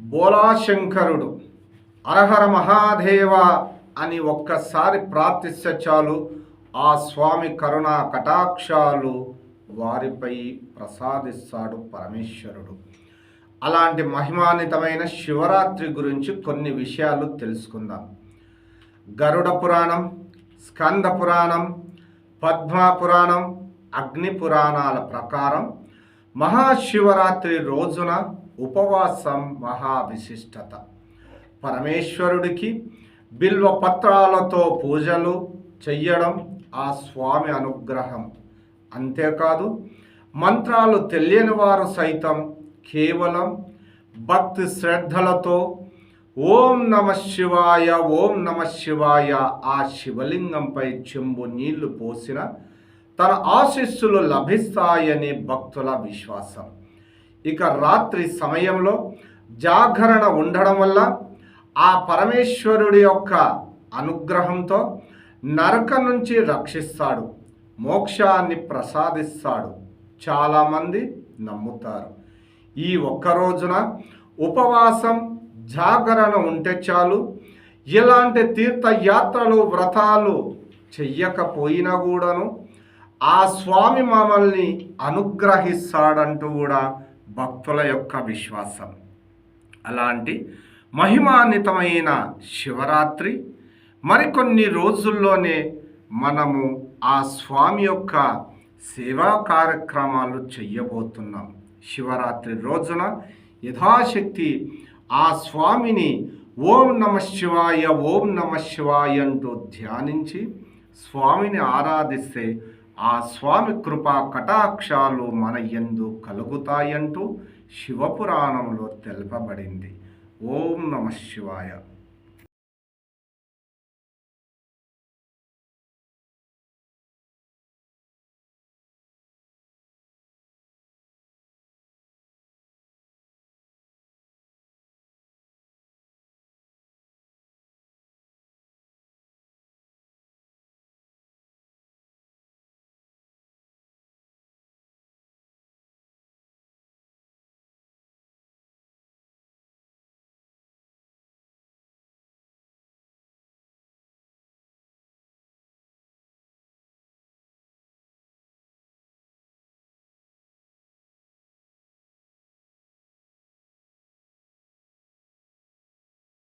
బోలాశంకరుడు హరహర మహాదేవ అని ఒక్కసారి ప్రార్థిస్తే చాలు ఆ స్వామి కరుణా కటాక్షాలు వారిపై ప్రసాదిస్తాడు పరమేశ్వరుడు. అలాంటి మహిమాన్వితమైన శివరాత్రి గురించి కొన్ని విషయాలు తెలుసుకుందాం. గరుడ పురాణం, స్కంద పురాణం, పద్మ పురాణం, అగ్ని పురాణాల ప్రకారం మహాశివరాత్రి రోజున ఉపవాసం మహా విశిష్టత. పరమేశ్వరుడికి బిల్వ పత్రాలతో పూజలు చెయ్యడం ఆ స్వామి అనుగ్రహం. అంతేకాదు మంత్రాలు తెలియని వారు సైతం కేవలం భక్తి శ్రద్ధలతో ఓం నమ శివాయ ఓం నమ శివాయ ఆ శివలింగంపై చెంబు నీళ్లు పోసిన తన ఆశీస్సులు లభిస్తాయని భక్తుల విశ్వాసం. ఇక రాత్రి సమయంలో జాగరణ ఉండడం వల్ల ఆ పరమేశ్వరుడి యొక్క అనుగ్రహంతో నరకం నుంచి రక్షిస్తాడు, మోక్షాన్ని ప్రసాదిస్తాడు. చాలామంది నమ్ముతారు. ఈ ఒక్క రోజున ఉపవాసం జాగరణ ఉంటే చాలు, ఎలాంటి తీర్థయాత్రలు వ్రతాలు చెయ్యకపోయినా కూడాను ఆ స్వామి మమ్మల్ని అనుగ్రహిస్తాడంటూ కూడా భక్తుల యొక్క విశ్వాసం. అలాంటి మహిమాన్వితమైన శివరాత్రి మరికొన్ని రోజుల్లోనే మనము ఆ స్వామి యొక్క సేవా కార్యక్రమాలు చెయ్యబోతున్నాం. శివరాత్రి రోజున యథాశక్తి ఆ స్వామిని ఓం నమ శివాయ ఓం నమ శివాయ అంటూ ధ్యానించి స్వామిని ఆరాధిస్తే ఆ స్వామి కృపా కటాక్షాలు మన యందు కలుగుతాయంటూ శివపురాణంలో తెలుపబడింది. ఓం నమ శివాయ.